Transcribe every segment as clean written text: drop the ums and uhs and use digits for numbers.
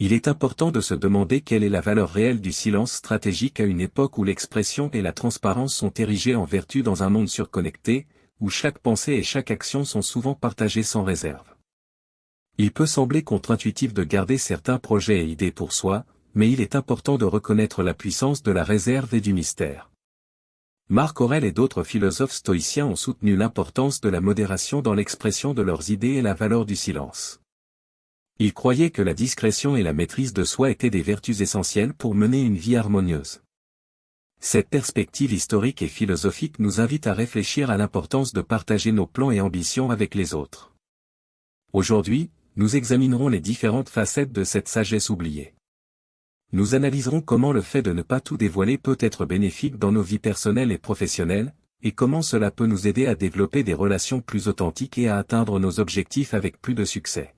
Il est important de se demander quelle est la valeur réelle du silence stratégique à une époque où l'expression et la transparence sont érigées en vertu dans un monde surconnecté, où chaque pensée et chaque action sont souvent partagées sans réserve. Il peut sembler contre-intuitif de garder certains projets et idées pour soi, mais il est important de reconnaître la puissance de la réserve et du mystère. Marc Aurèle et d'autres philosophes stoïciens ont soutenu l'importance de la modération dans l'expression de leurs idées et la valeur du silence. Ils croyaient que la discrétion et la maîtrise de soi étaient des vertus essentielles pour mener une vie harmonieuse. Cette perspective historique et philosophique nous invite à réfléchir à l'importance de partager nos plans et ambitions avec les autres. Aujourd'hui, nous examinerons les différentes facettes de cette sagesse oubliée. Nous analyserons comment le fait de ne pas tout dévoiler peut être bénéfique dans nos vies personnelles et professionnelles, et comment cela peut nous aider à développer des relations plus authentiques et à atteindre nos objectifs avec plus de succès.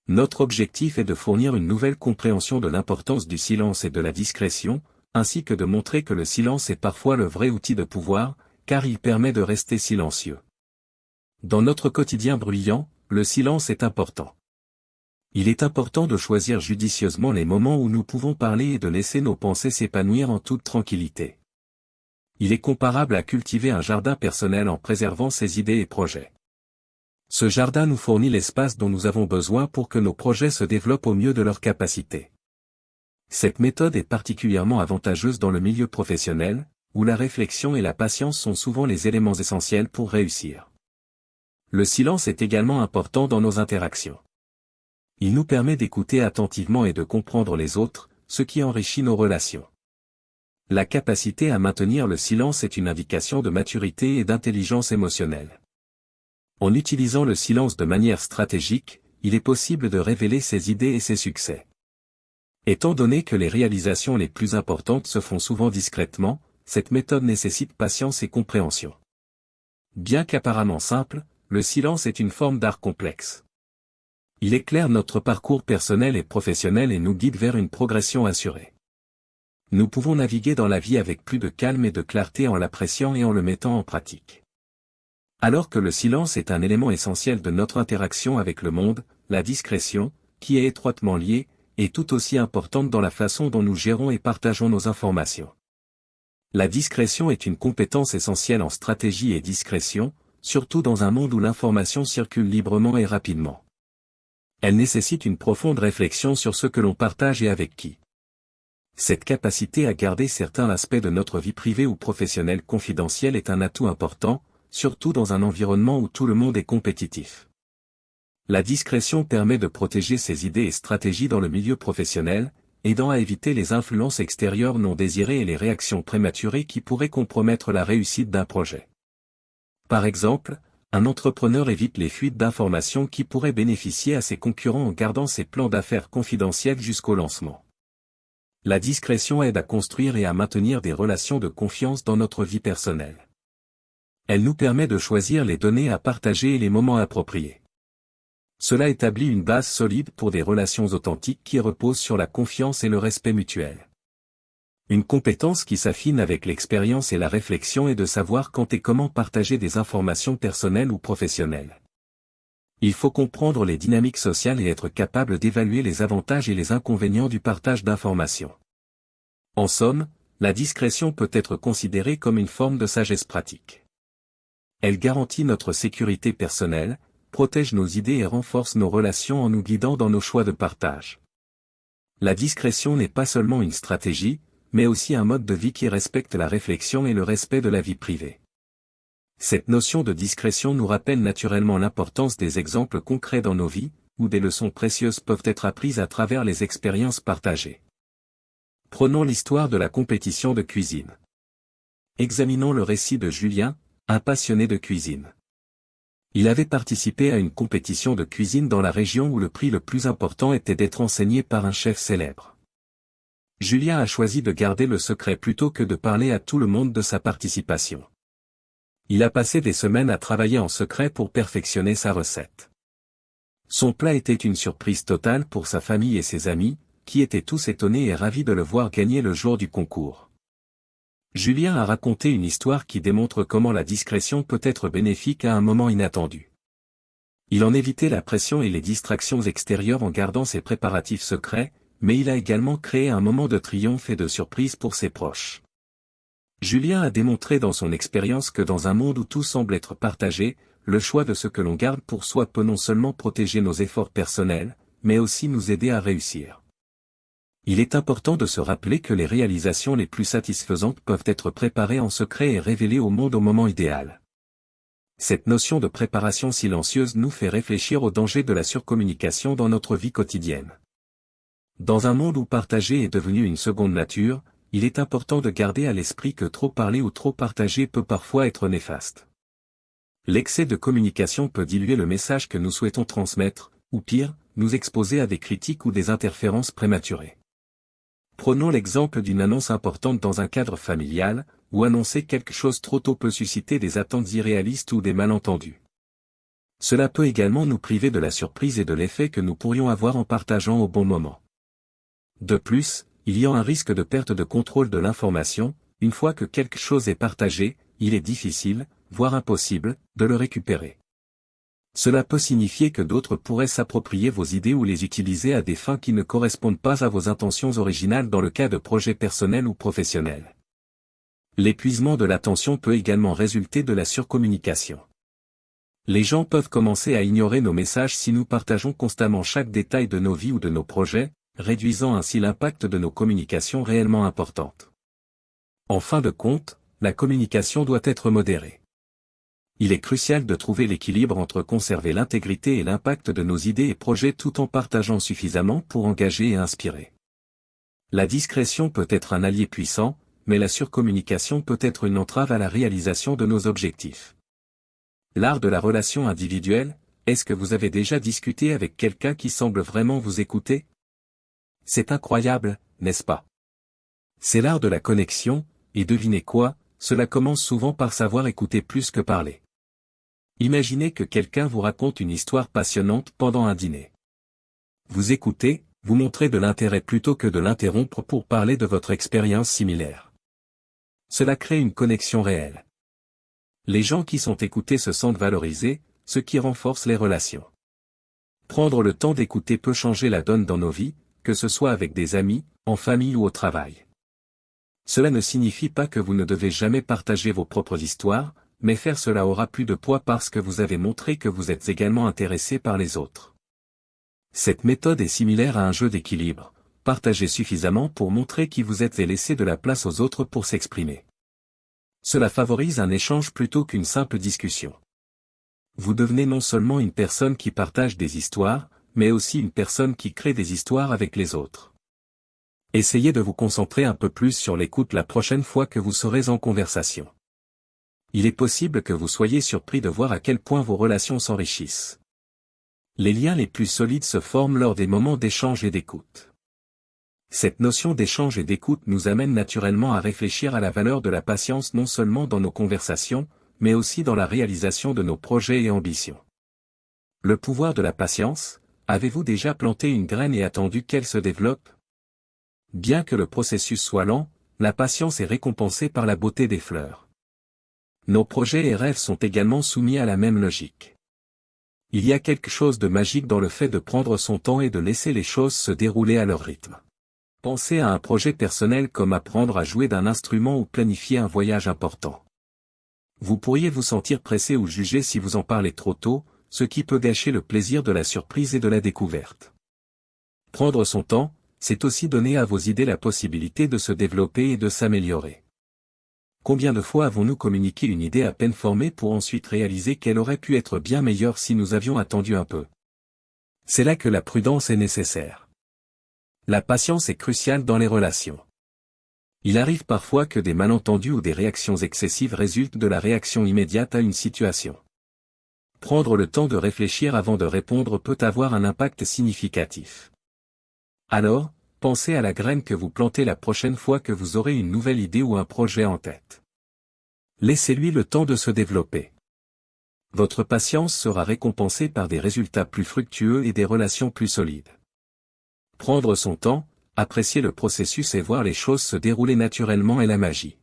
Notre objectif est de fournir une nouvelle compréhension de l'importance du silence et de la discrétion, ainsi que de montrer que le silence est parfois le vrai outil de pouvoir, car il permet de rester silencieux. Dans notre quotidien bruyant, le silence est important. Il est important de choisir judicieusement les moments où nous pouvons parler et de laisser nos pensées s'épanouir en toute tranquillité. Il est comparable à cultiver un jardin personnel en préservant ses idées et projets. Ce jardin nous fournit l'espace dont nous avons besoin pour que nos projets se développent au mieux de leur capacité. Cette méthode est particulièrement avantageuse dans le milieu professionnel, où la réflexion et la patience sont souvent les éléments essentiels pour réussir. Le silence est également important dans nos interactions. Il nous permet d'écouter attentivement et de comprendre les autres, ce qui enrichit nos relations. La capacité à maintenir le silence est une indication de maturité et d'intelligence émotionnelle. En utilisant le silence de manière stratégique, il est possible de révéler ses idées et ses succès. Étant donné que les réalisations les plus importantes se font souvent discrètement, cette méthode nécessite patience et compréhension. Bien qu'apparemment simple, le silence est une forme d'art complexe. Il éclaire notre parcours personnel et professionnel et nous guide vers une progression assurée. Nous pouvons naviguer dans la vie avec plus de calme et de clarté en l'appréciant et en le mettant en pratique. Alors que le silence est un élément essentiel de notre interaction avec le monde, la discrétion, qui est étroitement liée, est tout aussi importante dans la façon dont nous gérons et partageons nos informations. La discrétion est une compétence essentielle en stratégie et discrétion, surtout dans un monde où l'information circule librement et rapidement. Elle nécessite une profonde réflexion sur ce que l'on partage et avec qui. Cette capacité à garder certains aspects de notre vie privée ou professionnelle confidentielle est un atout important, surtout dans un environnement où tout le monde est compétitif. La discrétion permet de protéger ses idées et stratégies dans le milieu professionnel, aidant à éviter les influences extérieures non désirées et les réactions prématurées qui pourraient compromettre la réussite d'un projet. Par exemple, un entrepreneur évite les fuites d'informations qui pourraient bénéficier à ses concurrents en gardant ses plans d'affaires confidentiels jusqu'au lancement. La discrétion aide à construire et à maintenir des relations de confiance dans notre vie personnelle. Elle nous permet de choisir les données à partager et les moments appropriés. Cela établit une base solide pour des relations authentiques qui reposent sur la confiance et le respect mutuel. Une compétence qui s'affine avec l'expérience et la réflexion est de savoir quand et comment partager des informations personnelles ou professionnelles. Il faut comprendre les dynamiques sociales et être capable d'évaluer les avantages et les inconvénients du partage d'informations. En somme, la discrétion peut être considérée comme une forme de sagesse pratique. Elle garantit notre sécurité personnelle, protège nos idées et renforce nos relations en nous guidant dans nos choix de partage. La discrétion n'est pas seulement une stratégie, mais aussi un mode de vie qui respecte la réflexion et le respect de la vie privée. Cette notion de discrétion nous rappelle naturellement l'importance des exemples concrets dans nos vies, où des leçons précieuses peuvent être apprises à travers les expériences partagées. Prenons l'histoire de la compétition de cuisine. Examinons le récit de Julien, un passionné de cuisine. Il avait participé à une compétition de cuisine dans la région où le prix le plus important était d'être enseigné par un chef célèbre. Julien a choisi de garder le secret plutôt que de parler à tout le monde de sa participation. Il a passé des semaines à travailler en secret pour perfectionner sa recette. Son plat était une surprise totale pour sa famille et ses amis, qui étaient tous étonnés et ravis de le voir gagner le jour du concours. Julien a raconté une histoire qui démontre comment la discrétion peut être bénéfique à un moment inattendu. Il en évitait la pression et les distractions extérieures en gardant ses préparatifs secrets, mais il a également créé un moment de triomphe et de surprise pour ses proches. Julien a démontré dans son expérience que dans un monde où tout semble être partagé, le choix de ce que l'on garde pour soi peut non seulement protéger nos efforts personnels, mais aussi nous aider à réussir. Il est important de se rappeler que les réalisations les plus satisfaisantes peuvent être préparées en secret et révélées au monde au moment idéal. Cette notion de préparation silencieuse nous fait réfléchir au danger de la surcommunication dans notre vie quotidienne. Dans un monde où partager est devenu une seconde nature, il est important de garder à l'esprit que trop parler ou trop partager peut parfois être néfaste. L'excès de communication peut diluer le message que nous souhaitons transmettre, ou pire, nous exposer à des critiques ou des interférences prématurées. Prenons l'exemple d'une annonce importante dans un cadre familial, où annoncer quelque chose trop tôt peut susciter des attentes irréalistes ou des malentendus. Cela peut également nous priver de la surprise et de l'effet que nous pourrions avoir en partageant au bon moment. De plus, il y a un risque de perte de contrôle de l'information. Une fois que quelque chose est partagé, il est difficile, voire impossible, de le récupérer. Cela peut signifier que d'autres pourraient s'approprier vos idées ou les utiliser à des fins qui ne correspondent pas à vos intentions originales dans le cas de projets personnels ou professionnels. L'épuisement de l'attention peut également résulter de la surcommunication. Les gens peuvent commencer à ignorer nos messages si nous partageons constamment chaque détail de nos vies ou de nos projets, réduisant ainsi l'impact de nos communications réellement importantes. En fin de compte, la communication doit être modérée. Il est crucial de trouver l'équilibre entre conserver l'intégrité et l'impact de nos idées et projets tout en partageant suffisamment pour engager et inspirer. La discrétion peut être un allié puissant, mais la surcommunication peut être une entrave à la réalisation de nos objectifs. L'art de la relation individuelle, est-ce que vous avez déjà discuté avec quelqu'un qui semble vraiment vous écouter? C'est incroyable, n'est-ce pas? C'est l'art de la connexion, et devinez quoi, cela commence souvent par savoir écouter plus que parler. Imaginez que quelqu'un vous raconte une histoire passionnante pendant un dîner. Vous écoutez, vous montrez de l'intérêt plutôt que de l'interrompre pour parler de votre expérience similaire. Cela crée une connexion réelle. Les gens qui sont écoutés se sentent valorisés, ce qui renforce les relations. Prendre le temps d'écouter peut changer la donne dans nos vies, que ce soit avec des amis, en famille ou au travail. Cela ne signifie pas que vous ne devez jamais partager vos propres histoires, mais faire cela aura plus de poids parce que vous avez montré que vous êtes également intéressé par les autres. Cette méthode est similaire à un jeu d'équilibre. Partagez suffisamment pour montrer qui vous êtes et laissez de la place aux autres pour s'exprimer. Cela favorise un échange plutôt qu'une simple discussion. Vous devenez non seulement une personne qui partage des histoires, mais aussi une personne qui crée des histoires avec les autres. Essayez de vous concentrer un peu plus sur l'écoute la prochaine fois que vous serez en conversation. Il est possible que vous soyez surpris de voir à quel point vos relations s'enrichissent. Les liens les plus solides se forment lors des moments d'échange et d'écoute. Cette notion d'échange et d'écoute nous amène naturellement à réfléchir à la valeur de la patience non seulement dans nos conversations, mais aussi dans la réalisation de nos projets et ambitions. Le pouvoir de la patience, avez-vous déjà planté une graine et attendu qu'elle se développe? Bien que le processus soit lent, la patience est récompensée par la beauté des fleurs. Nos projets et rêves sont également soumis à la même logique. Il y a quelque chose de magique dans le fait de prendre son temps et de laisser les choses se dérouler à leur rythme. Pensez à un projet personnel comme apprendre à jouer d'un instrument ou planifier un voyage important. Vous pourriez vous sentir pressé ou jugé si vous en parlez trop tôt, ce qui peut gâcher le plaisir de la surprise et de la découverte. Prendre son temps, c'est aussi donner à vos idées la possibilité de se développer et de s'améliorer. Combien de fois avons-nous communiqué une idée à peine formée pour ensuite réaliser qu'elle aurait pu être bien meilleure si nous avions attendu un peu? C'est là que la prudence est nécessaire. La patience est cruciale dans les relations. Il arrive parfois que des malentendus ou des réactions excessives résultent de la réaction immédiate à une situation. Prendre le temps de réfléchir avant de répondre peut avoir un impact significatif. Alors, pensez à la graine que vous plantez la prochaine fois que vous aurez une nouvelle idée ou un projet en tête. Laissez-lui le temps de se développer. Votre patience sera récompensée par des résultats plus fructueux et des relations plus solides. Prendre son temps, apprécier le processus et voir les choses se dérouler naturellement est la magie.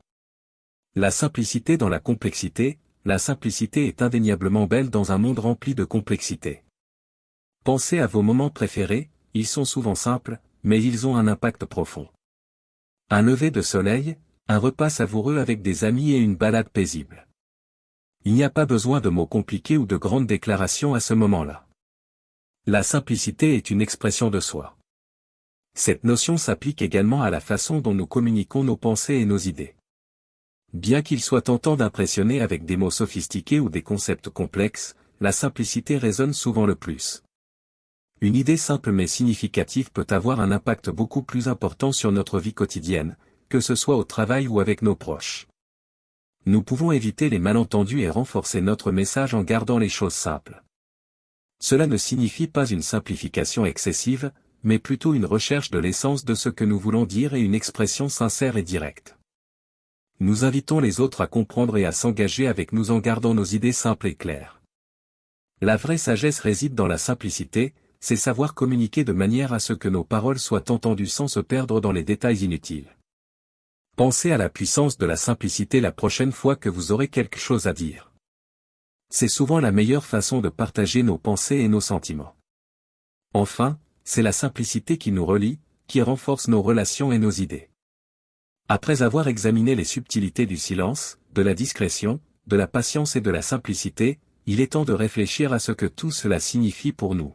La simplicité dans la complexité, la simplicité est indéniablement belle dans un monde rempli de complexité. Pensez à vos moments préférés, ils sont souvent simples, mais ils ont un impact profond. Un lever de soleil, un repas savoureux avec des amis et une balade paisible. Il n'y a pas besoin de mots compliqués ou de grandes déclarations à ce moment-là. La simplicité est une expression de soi. Cette notion s'applique également à la façon dont nous communiquons nos pensées et nos idées. Bien qu'il soit tentant d'impressionner avec des mots sophistiqués ou des concepts complexes, la simplicité résonne souvent le plus. Une idée simple mais significative peut avoir un impact beaucoup plus important sur notre vie quotidienne, que ce soit au travail ou avec nos proches. Nous pouvons éviter les malentendus et renforcer notre message en gardant les choses simples. Cela ne signifie pas une simplification excessive, mais plutôt une recherche de l'essence de ce que nous voulons dire et une expression sincère et directe. Nous invitons les autres à comprendre et à s'engager avec nous en gardant nos idées simples et claires. La vraie sagesse réside dans la simplicité, c'est savoir communiquer de manière à ce que nos paroles soient entendues sans se perdre dans les détails inutiles. Pensez à la puissance de la simplicité la prochaine fois que vous aurez quelque chose à dire. C'est souvent la meilleure façon de partager nos pensées et nos sentiments. Enfin, c'est la simplicité qui nous relie, qui renforce nos relations et nos idées. Après avoir examiné les subtilités du silence, de la discrétion, de la patience et de la simplicité, il est temps de réfléchir à ce que tout cela signifie pour nous.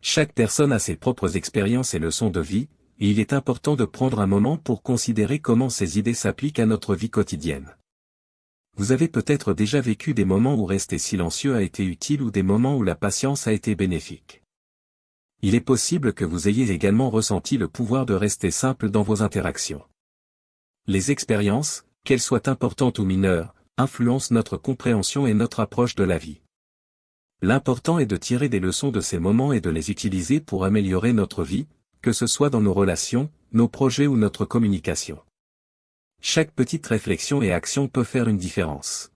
Chaque personne a ses propres expériences et leçons de vie, et il est important de prendre un moment pour considérer comment ces idées s'appliquent à notre vie quotidienne. Vous avez peut-être déjà vécu des moments où rester silencieux a été utile ou des moments où la patience a été bénéfique. Il est possible que vous ayez également ressenti le pouvoir de rester simple dans vos interactions. Les expériences, qu'elles soient importantes ou mineures, influencent notre compréhension et notre approche de la vie. L'important est de tirer des leçons de ces moments et de les utiliser pour améliorer notre vie, que ce soit dans nos relations, nos projets ou notre communication. Chaque petite réflexion et action peut faire une différence.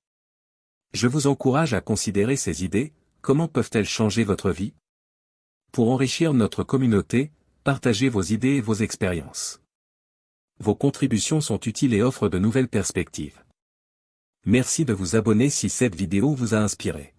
Je vous encourage à considérer ces idées, comment peuvent-elles changer votre vie? Pour enrichir notre communauté, partagez vos idées et vos expériences. Vos contributions sont utiles et offrent de nouvelles perspectives. Merci de vous abonner si cette vidéo vous a inspiré.